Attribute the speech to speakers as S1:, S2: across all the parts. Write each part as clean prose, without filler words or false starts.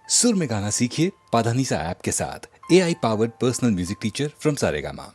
S1: सुर में गाना सीखिए पाधानीसा ऐप के साथ। AI powered personal music teacher from Saregama.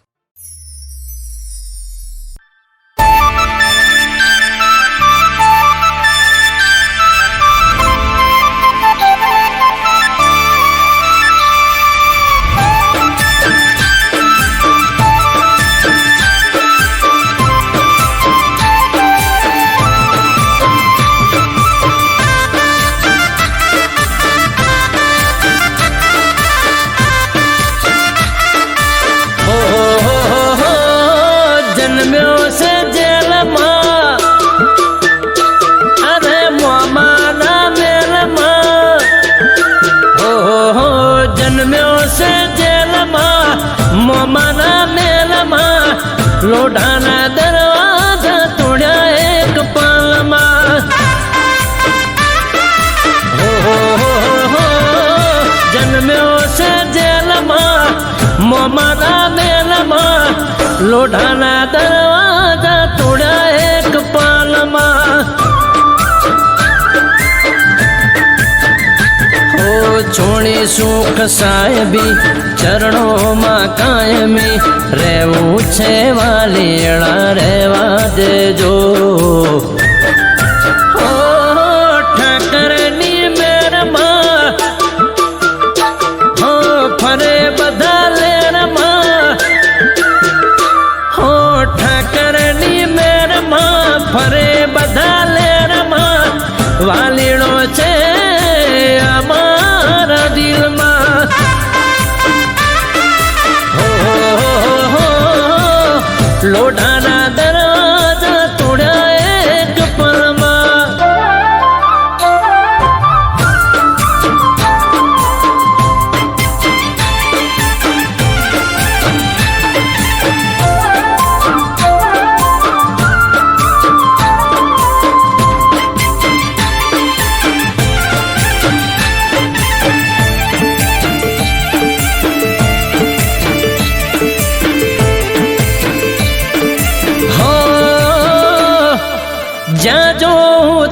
S2: लोढ़ाना दरवाजा तोड़ा एक पालमा हो जन्म्यो से जेलमा मोमाना मेलमा लोढ़ाना दरवाजा तोड़ा एक पालमा छोड़ी सुख साहेबी चरणों में कायमी रेवू छे वालीड़ा रेवा देजो ठाकरनी मेर मां हो फरे बधा लेर मां हो ठाकरनी मेर मां फरे बधा लेर मां वालीड़ो छे दिल में लोढ़ाना दरवाजा तोड़ा एक पलमा ज्યાં જો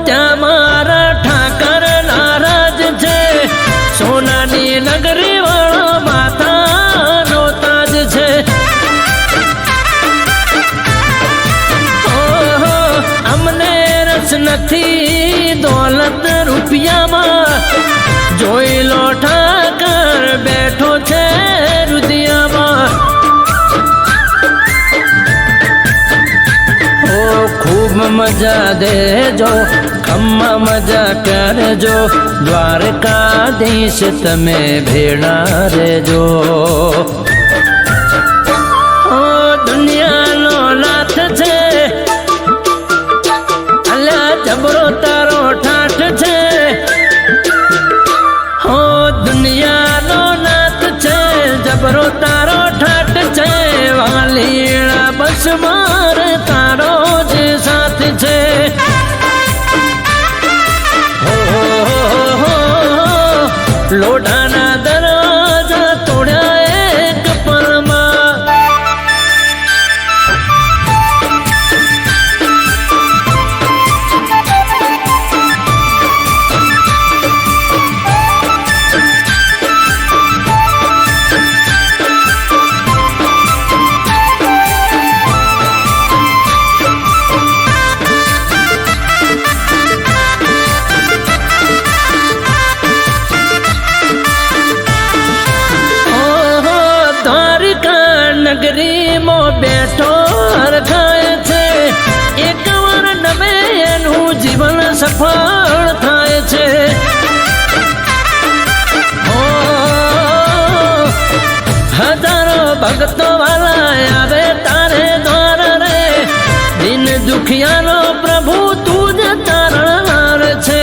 S2: ત્યાં મારા ઠાકર નારાજ છે સોનાની નગરી વાળો માથાનો તાજ છે અમને રસ નથી દોલત રૂપિયામાં જોઈ લો ઠાકર બેઠો છે રુદિયામાં खूब मजा देजो खम्मा मजा करजो द्वारकाधीश तमे भेड़ा रेजो ओ दुनिया नो नाथ छे अल्या जबरो तारो ठाठ छे हो दुनिया नो नाथ छे जबरो तारो ठाठ छे वालीड़ा बस मार तारो साथ छे लोढ़ाना दरवाजा तोड़ा एक पलमा नगरी मो बैठो हर खाए छे एक वर नवे एनु जीवन सफल थाय छे ओ हजारों भक्तो वाला आवे तारे द्वार रे दिन दुखियानो प्रभु तुझ तारणार छे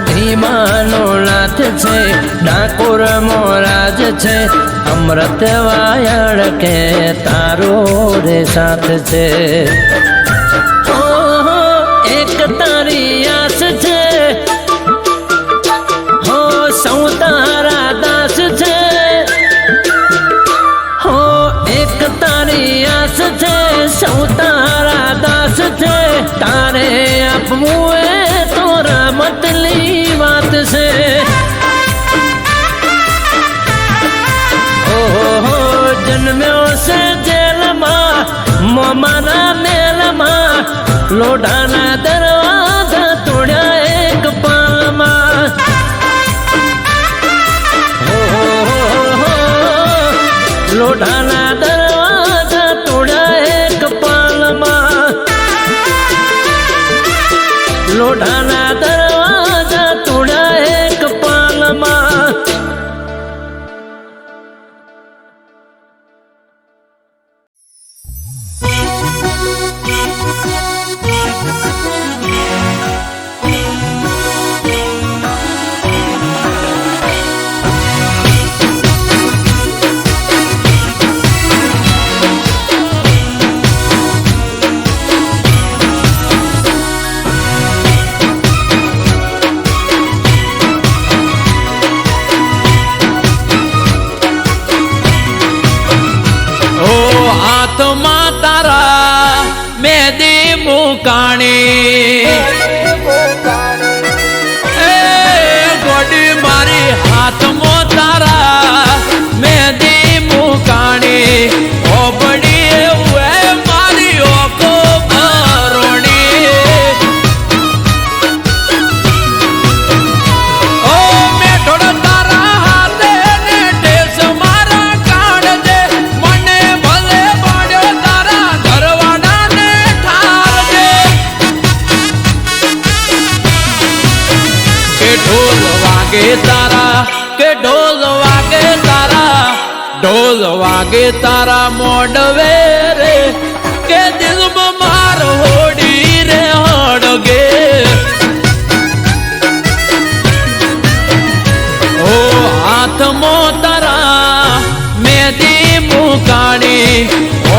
S2: ढीमानो नाथ छे डाकोर मोराज छे अमृत वायड़ के तारो रे साथ छे एक तारी आस छे हो सौ तारा दास छे हो एक तारी आस छे सौ तारा दास छे तारे आप જીવવું એ તો રમતની વાત છે. ઓહો જન્મ્યો છે જેલમાં મોમાના મેલમાં, લોઢાના દરવાજા તોડ્યા એક પાલમાં. લોઢાના દરવાજા તોડ્યા એક પાલમાં, લોઢાના દરવાજા તોડ્યા એક પાલમાં.
S3: ગોડી મારી હાથમાં તારા મેદી મુકાણી, ઓબડી એવું મારી ઓકો ભરોણી. ઓ મેઠોડ તારા હાથે ને ટેસ મારા કાઢજે, મને ભલે પાડ્યો તારા ઘરવાળા ને ઠારજે. કે ઢોલ વાગે તારા, કે ઢોલ વાગે તારા, ઢોલ વાગે તારા મોડવે રે, કે દિલમાં માર હોડી રે હડગે. ઓ હાથમાં તારા મેદી મુકાણી,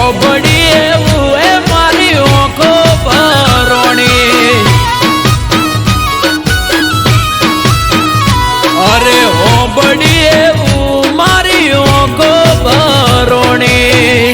S3: ઓબડી એવું એ મારી ઓખો ભરોણી. અરે હોબડી એવું મારી ઓખો ભરોણી.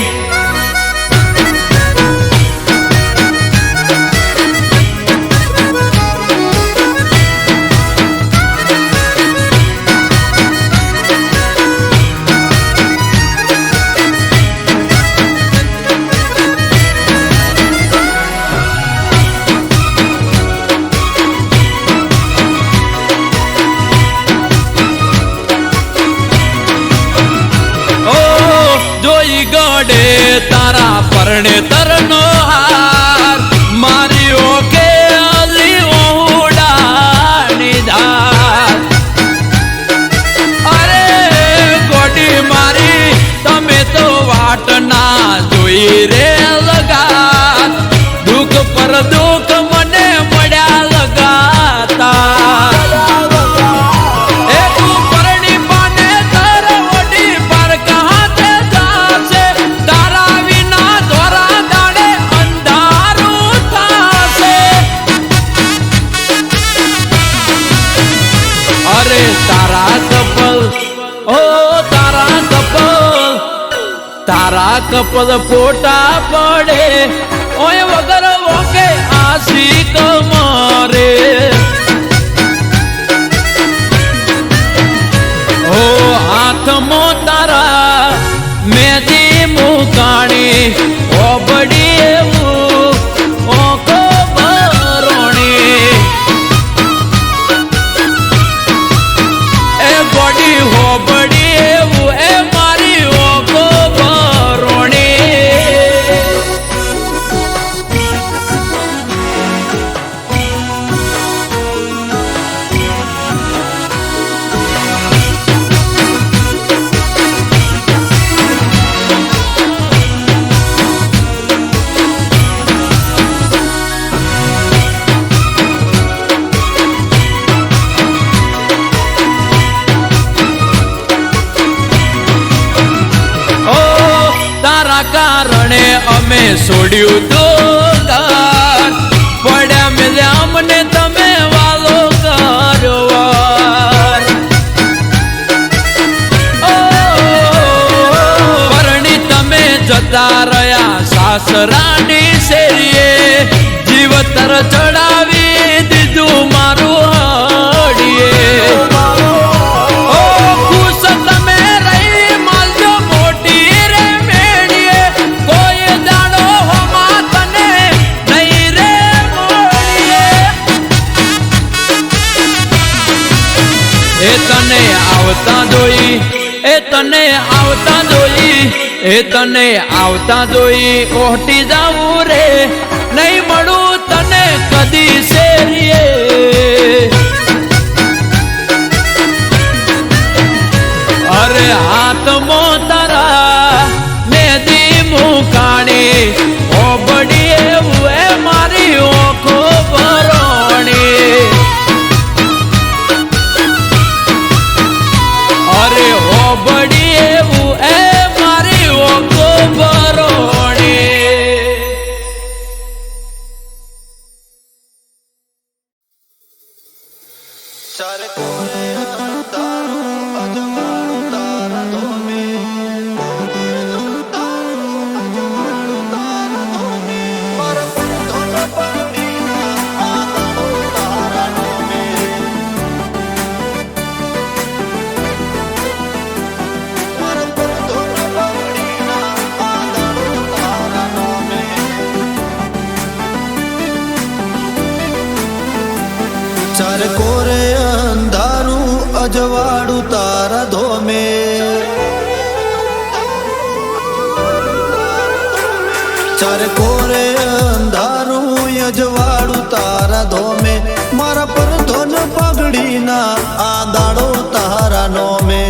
S3: ગડે તારા પરણે તરનો હાર, મારી ઓકે અલી ઓહુડાની ધાર. અરે ગોડી મારી તમે તો વાટ ના જોઈ રે લગા, દુઃખ પર દુઃખ મને મળ્યા લગાતા. તારા કપલ ફોટા પડે ઓય વગર ઓકે આશિક મારે. ઓ હાથમાં તારા મેદી મુકાણી, ઓબડી એવું ઓખો ભરોણી. એ ગોડી હોબડી એવું એ મારી ઓખો ભરોણી. કારણે અમે છોડ્યું તો ઘર, પડ્યા મેલ્યા અમને તમે વાલો કરવા. પરણી તમે જતા રહ્યા સાસરાની શેરીએ, જીવતર ચડાવી આવતા જોઈ એ તને આવતા જોઈ એ તને આવતા જોઈ ઓહટી જાવું રે નહીં મળું તને કદી શેરીએ અરે હાથમાં તારા મેદી મુકાણી ઓબડી એવું એ મારી ઓખો ભરોણી અરે ઓબડી એવું એ મારી ઓખો ભરોણી
S4: ચારે કોરે તારું અજવાળું તારા ધોમે મારા પર ધોના પાણીના આંગણો તારા ધોમે મારા પર ધોના પાણીના આંગણો તારા ધોમે ચારે કોરે અંધારું અજવાળું તારા ધોમે ચારે કોરે અંધારું અજવાળું તારા ધોમે મારા પર ધોન પગડીના આ દાડો તારા નોમે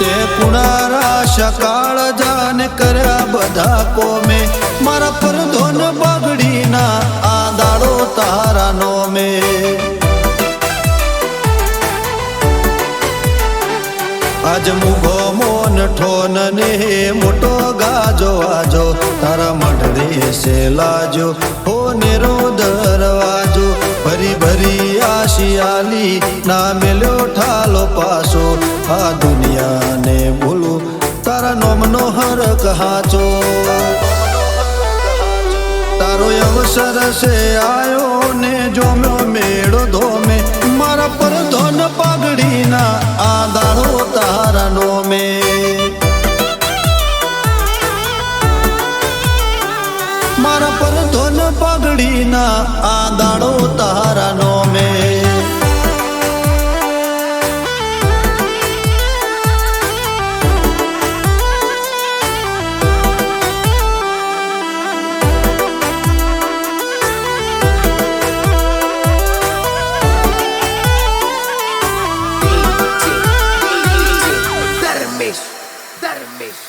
S4: તે કુણારા સકાળ જાને કર્યા બધા કોમે મારા પર ધોન બગડીના આ દાડો તારા નોમે આજ મુગો મોન ઠોન ને મોટો ગાજો આજો તારા મઢડે સે લાજો હો નેરો દરવાજો ભરી ભરી આશિયાલી ના મેલ્યો ઠાલો પાસો આ દુનિયાને ભૂલું તારા નોમનો હરક હાચો તારો અવસર સે આયો ને જોમ્યો મેળો ધોમે મારા પર ધોન પાઘડીના આ દાડો તારા નોમે મારા પર ધોન પાઘડીના આ દાડો તારા નોમે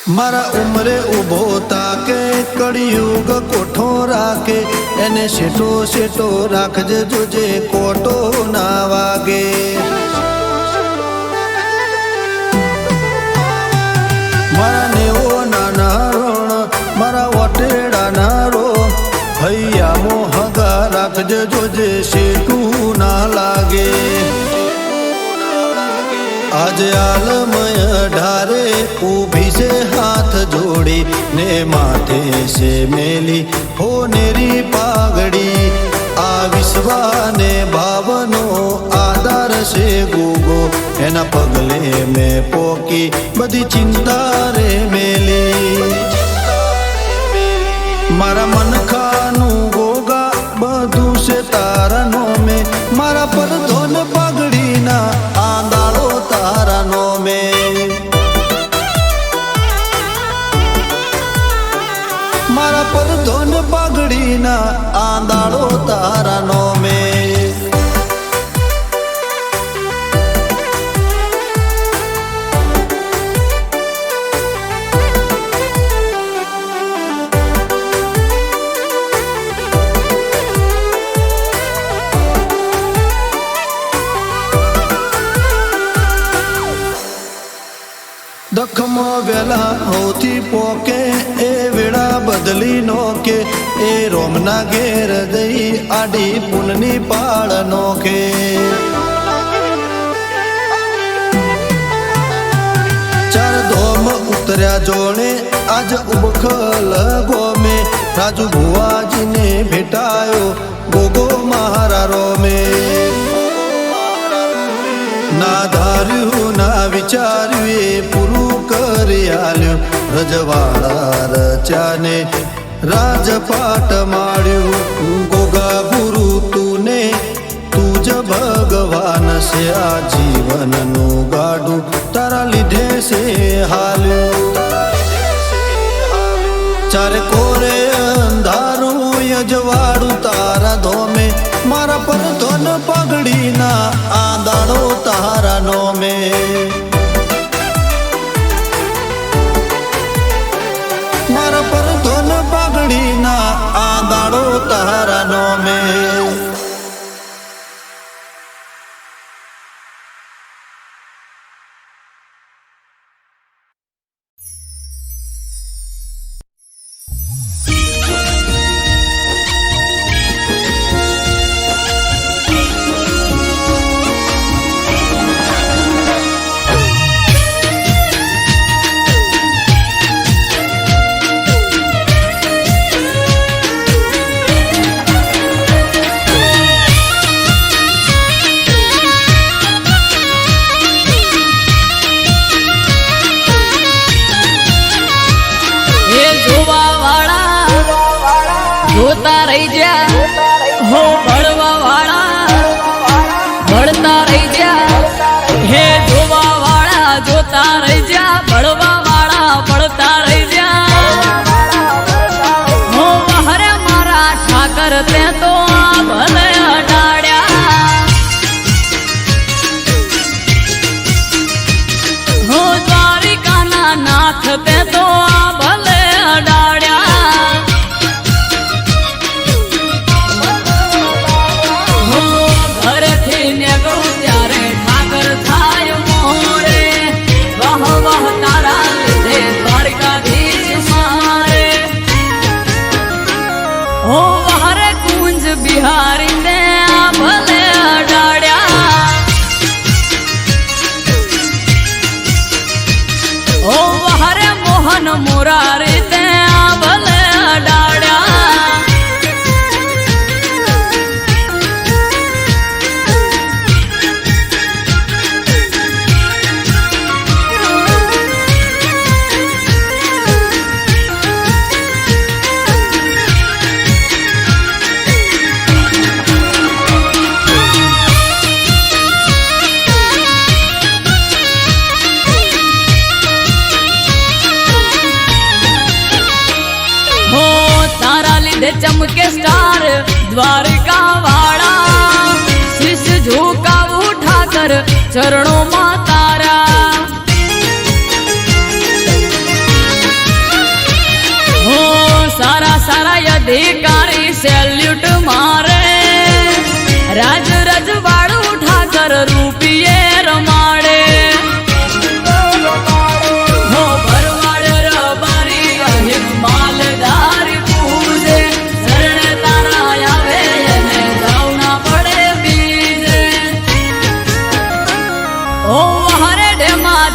S4: મારા ઉમરે ઉભો તાકે કળિયુગ કોઠો રાખે એને શેટો શેટો રાખજે જોજે કોટો ના વાગે મારા નેવો નાના રોણ મારા વટેડા ના રો હૈયા મોહગા રાખજે જોજે શેટું ના લાગે આજે આલમય ઢારે ઊભી છે હાથ જોડી ને માથે છે મેલી હો નેરી પાઘડી આ વિશ્વાને ભાવનો આધાર છે ગોગો એના પગલે મેં પોકી બધી ચિંતા રે મેલી મારા મનખાનું ગોગા બધું છે તારા નોમે મારા પર ધોન પાઘડીના આ દાડો તારા નોમે મારા પર ધોન પાઘડીના આ દાડો તારા નોમે દખમાં વેલા હોતી પોકે એ વેળા બદલી નોકે એ રોમના ઘેર દઈ આડી પુનની પાળ નોકે ચાર ધોમ ઉતર્યા જોણે આજ ઉબખલ ગોમે રાજુ ભુવાજીને ભેટાયો ગોગો મારા રોમે ના ધાર્યું ના વિચાર્યું એ પૂરું કરી આલ્યું રજવાડા રચાને રાજપાટ માળ્યું ગોગા ગુરુ તું ભગવાન છે આ જીવનનું ગાડું તારા લીધે છે હાલ્યું ચારે કોરે અંધારું યજવાડું તારા ધોમે મારા પર ધન પગડીના આ દાડો તારા નોમે મારા પર ધન પગડીના આ દાડો તારા નોમે
S5: જોતા રહી જા હો ભળવા વાળા ભળતા રહી જા હે જોવા વાળા જોતા રહી જા ભળવા વાળા ભળતા રહી જા હો હરે મારા ઠાકર તે તો ભલે અડાડ્યા હો દ્વારિકાના નાથ તે તો ભલે અડાડ્યા બિહારી ને ભલે અડાડ્યા ઓ હરે મોહન મુરારી તે ભલે અડાડ્યા चमके स्टार द्वारिका वाड़ा शीश झुका उठाकर चरणों में तारा हो सारा सारा अधिकारी सैल्यूट मारे राज रजवाड़ उठाकर रूपिये रमाड़े हो भरवाड़ रबारी मालदार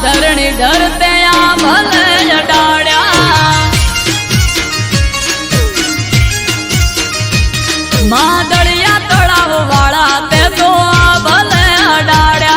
S5: धरणी डरते भले अडाड्या मादड़िया तड़ाव वाला ते तो भले अडाड्या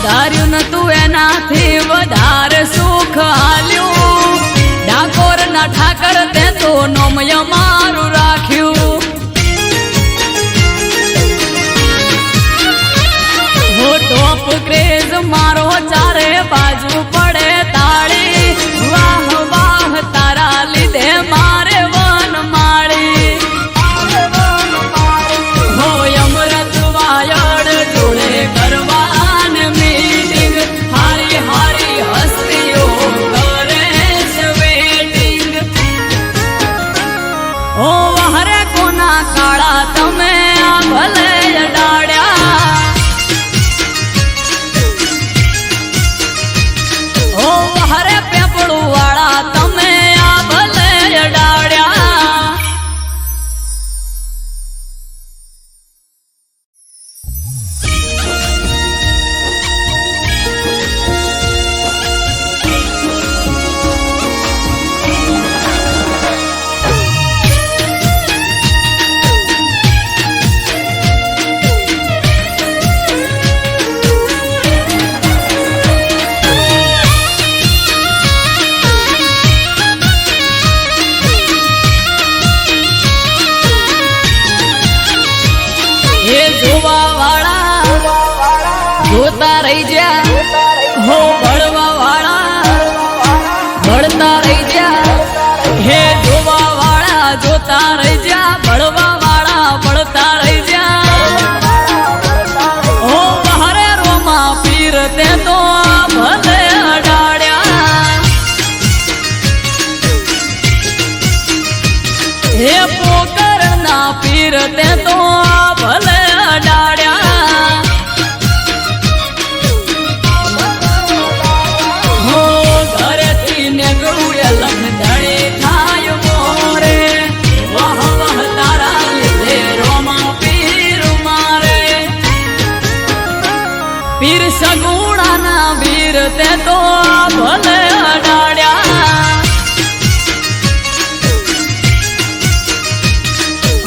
S5: धार्यु न तू एनाथी वधारे सुख हाल्यू डाकोर ना ठाकर ते तो नोमय मारू राख्यू हो टॉप क्रेज मारो चारे बाजू पड़े ताड़ी वाह वाह तारा लीधे मारे वन माड़ी हो अमृत वायड़ जोड़े करवा काड़ा तमे भले अडाड्या ओ हरे पेपड़ू वाला तमे भले अडाड्या રહી જ્યા હો ભળવા વાળા ભળતા રહી જ્યા હે જોવા વાળા જોતા રહી જ્યા ભળવા વાળા ભળતા રહી જ્યા હો બહારે રોમા પીર તે તો ભલે અડાડ્યા હે પોકર ના પીર તે તો ભલે અડાડ્યા હો ઘરેથી નીકળું એ લખદડે થાય મોરે વાહ વાહ તારા લીધે રોમા પીર મારે પીર સગુણાના વીર તે તો ભલે અડાડ્યા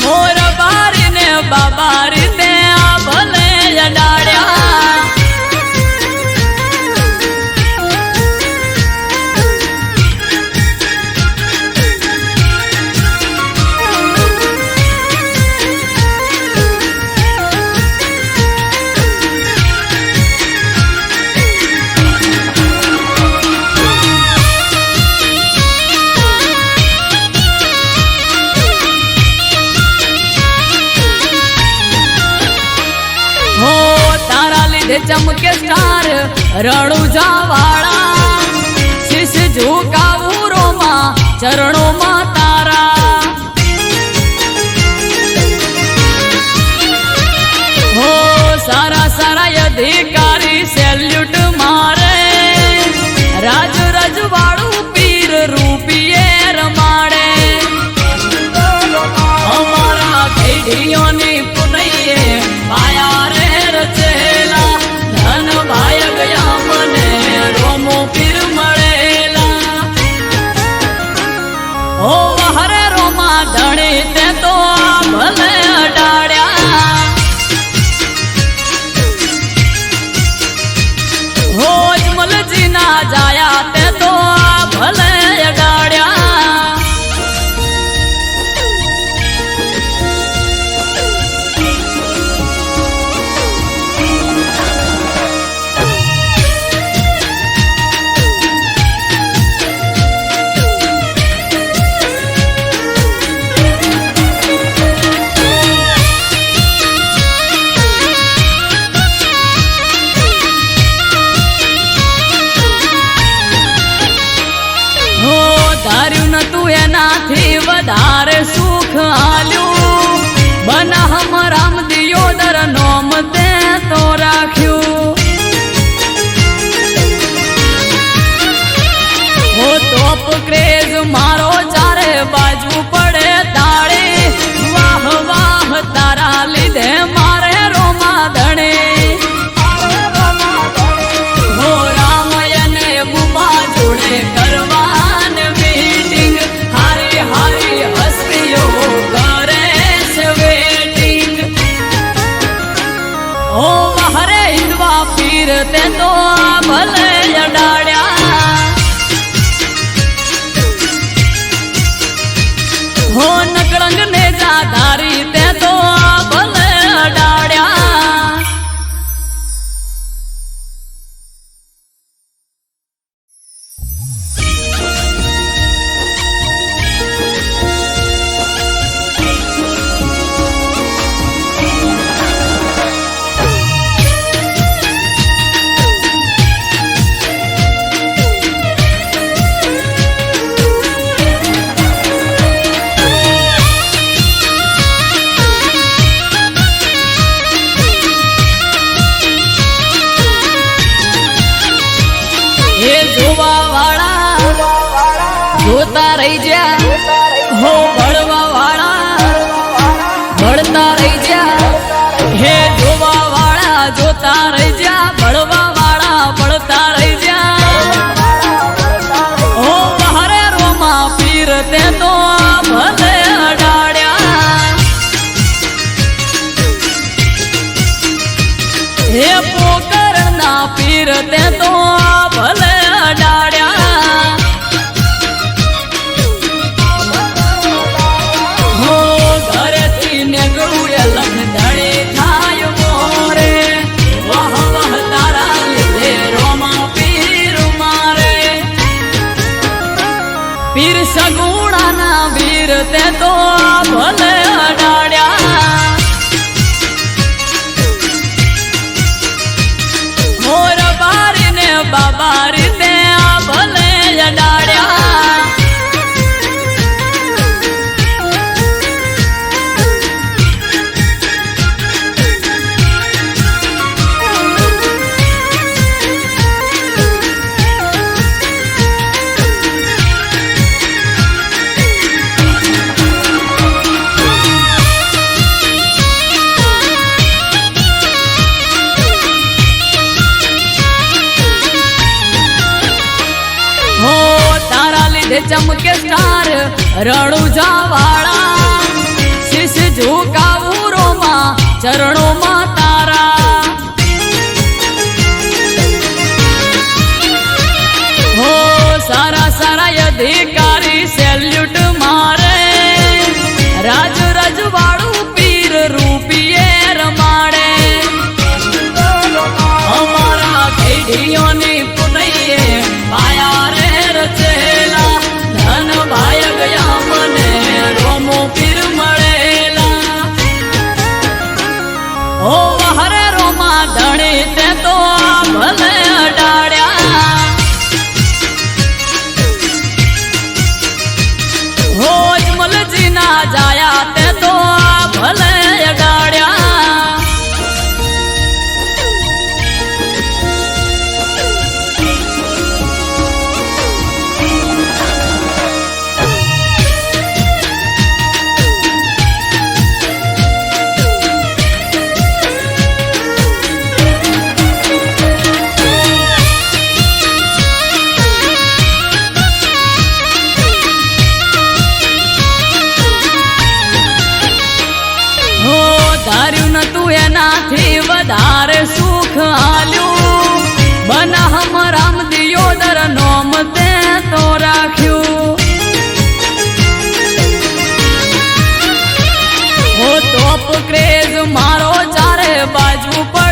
S5: મોર બારી ને બાબારી તે ભલે અડાડ્યા હો તારા લીધે ચમકે સ્ટાર રણુજા વાળા શીશ ઝુકાવું રોમા ચરણોમાં તારા હો સારા સારા અધિકારી સેલ્યુટ મારે રાજ રજવાડું પીર રૂપિયે રમાડે અમારા પેઢીઓની પુનૈયે પાયા રે રચેલા ધન ભાય ગયા મને રોમો પીર મળેલા હો હરે રોમા ધણી તે તો ભલે અડાડ્યા હો જમલજી ના જાયા તે તો ભલે અડાડ્યા હો ધાર્યું નતું એનાથી વધારે સુખ આલ્યું બનાહમ રામ દિયોદર નોમ તે તો રાખ્યું હો તોપ ક્રેઝ મારો ચારે બાજુ પડે તાળી વાહ વાહ તારા લીધે મારે રોમા ધણે હો રામયને બુબા જોડે કરવાન મીટિંગ હારી હારી હસ્તીઓ કરે છે વેટિંગ હો હરે હિંદવા પીર તે તો ભલે અડાડ્યા હો નકળંગ ને જાધારી તે તો ભલે અડાડ્યા એ જોવા વાળા જોતા રહી જ્યા હો ભળવા વાળા ભળતા રહી જ્યા હે જોવા વાળા જોતા રહી જ્યા ભળવા વાળા ભળતા રહી જ્યા હો બહારે રોમા પીર તે તો ભલે અડાડ્યા હે પોકર ના પીર તે તો ભલે અડાડ્યા રે ચમકે સ્ટાર રણુજા વાળા શીશ ઝુકાવું રોમાં ચરણોમાં તારા હો સારા સારા અધિકારી સેલ્યુટ મારે રાજ રજવાડું પીર રૂપિયે રમાડે અમારા પેઢીઓની પુનૈયે પાયા રે રચેલા ધન ભાય ગયા મને રોમો પીર મળેલા ઓ હરે રોમા ધણી તે તો ભલે અડાડ્યા હોજ મલજી ના જાયા તે તો ભલે અડાડ્યા ધાર્યું નતું એનાથી વધારે સુખ આલ્યું બનાહમ રામ દિયોદર નોમ તે તો રાખ્યું હો ટોપ ક્રેઝ મારો ચારે બાજુ પર